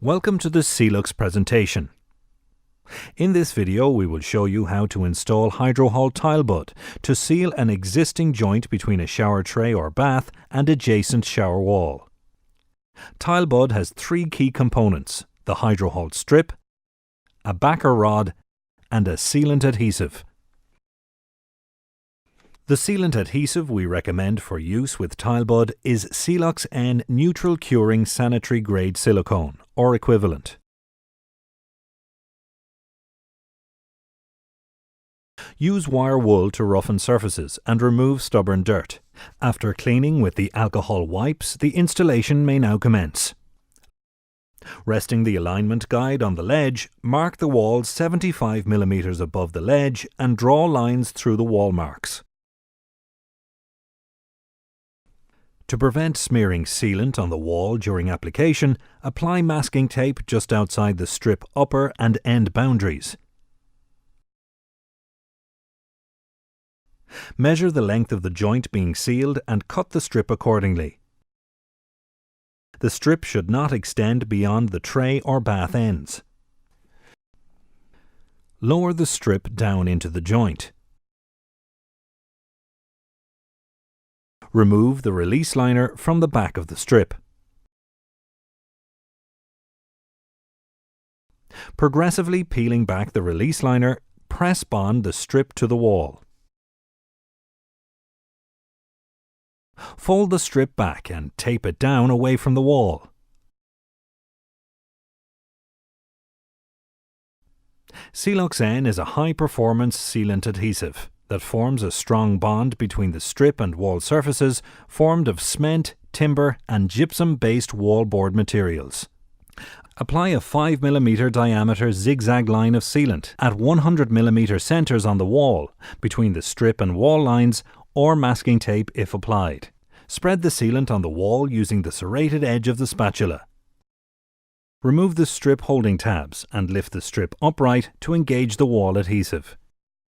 Welcome to the Sealux presentation. In this video we will show you how to install Hydrohalt TileBud to seal an existing joint between a shower tray or bath and adjacent shower wall. TileBud has three key components: the Hydrohalt strip, a backer rod and a sealant adhesive. The sealant adhesive we recommend for use with TileBud is Sealux N neutral curing sanitary grade silicone or equivalent. Use wire wool to roughen surfaces and remove stubborn dirt. After cleaning with the alcohol wipes, the installation may now commence. Resting the alignment guide on the ledge, mark the wall 75 mm above the ledge and draw lines through the wall marks. To prevent smearing sealant on the wall during application, apply masking tape just outside the strip upper and end boundaries. Measure the length of the joint being sealed and cut the strip accordingly. The strip should not extend beyond the tray or bath ends. Lower the strip down into the joint. Remove the release liner from the back of the strip. Progressively peeling back the release liner, press bond the strip to the wall. Fold the strip back and tape it down away from the wall. Sealux N is a high-performance sealant adhesive that forms a strong bond between the strip and wall surfaces formed of cement, timber and gypsum-based wallboard materials. Apply a 5 mm diameter zigzag line of sealant at 100 mm centers on the wall, between the strip and wall lines, or masking tape if applied. Spread the sealant on the wall using the serrated edge of the spatula. Remove the strip holding tabs and lift the strip upright to engage the wall adhesive.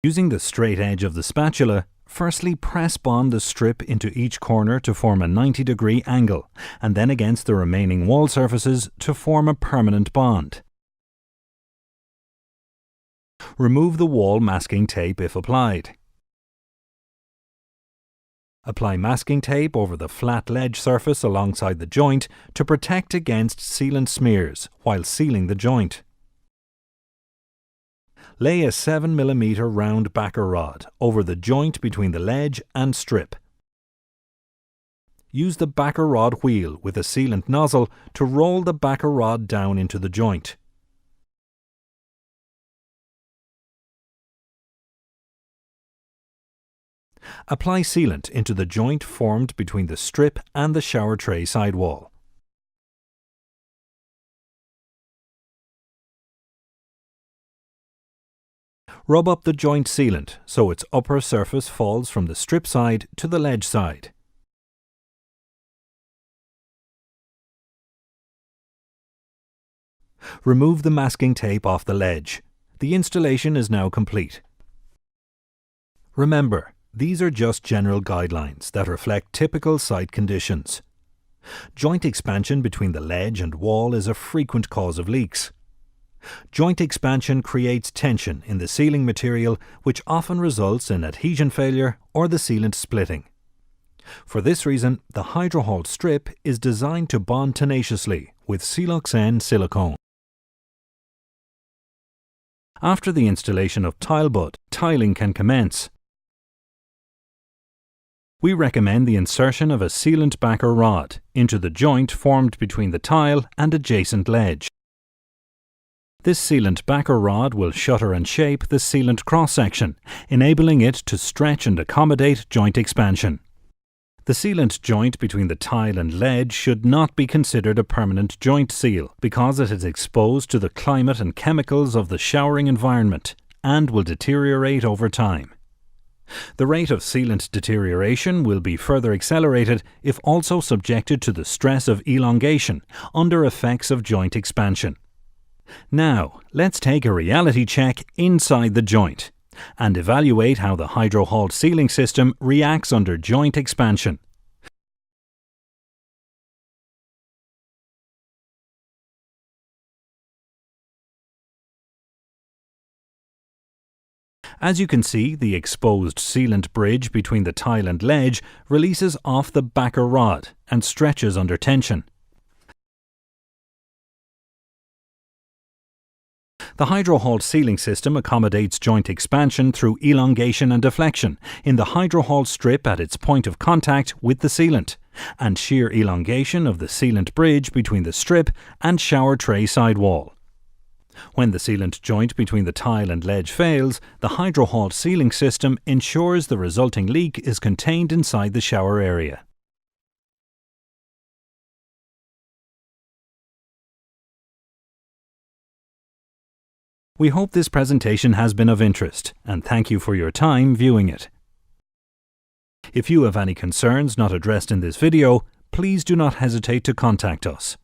Using the straight edge of the spatula, firstly press bond the strip into each corner to form a 90-degree angle, and then against the remaining wall surfaces to form a permanent bond. Remove the wall masking tape if applied. Apply masking tape over the flat ledge surface alongside the joint to protect against sealant smears while sealing the joint. Lay a 7 mm round backer rod over the joint between the ledge and strip. Use the backer rod wheel with a sealant nozzle to roll the backer rod down into the joint. Apply sealant into the joint formed between the strip and the shower tray sidewall. Rub up the joint sealant so its upper surface falls from the strip side to the ledge side. Remove the masking tape off the ledge. The installation is now complete. Remember, these are just general guidelines that reflect typical site conditions. Joint expansion between the ledge and wall is a frequent cause of leaks. Joint expansion creates tension in the sealing material, which often results in adhesion failure or the sealant splitting. For this reason, the Hydrohalt strip is designed to bond tenaciously with Sealux N silicone. After the installation of TileBud, tiling can commence. We recommend the insertion of a sealant backer rod into the joint formed between the tile and adjacent ledge. This sealant backer rod will shutter and shape the sealant cross-section, enabling it to stretch and accommodate joint expansion. The sealant joint between the tile and ledge should not be considered a permanent joint seal because it is exposed to the climate and chemicals of the showering environment and will deteriorate over time. The rate of sealant deterioration will be further accelerated if also subjected to the stress of elongation under effects of joint expansion. Now, let's take a reality check inside the joint and evaluate how the Hydrohalt sealing system reacts under joint expansion. As you can see, the exposed sealant bridge between the tile and ledge releases off the backer rod and stretches under tension. The Hydrohalt sealing system accommodates joint expansion through elongation and deflection in the Hydrohalt strip at its point of contact with the sealant, and shear elongation of the sealant bridge between the strip and shower tray sidewall. When the sealant joint between the tile and ledge fails, the Hydrohalt sealing system ensures the resulting leak is contained inside the shower area. We hope this presentation has been of interest, and thank you for your time viewing it. If you have any concerns not addressed in this video, please do not hesitate to contact us.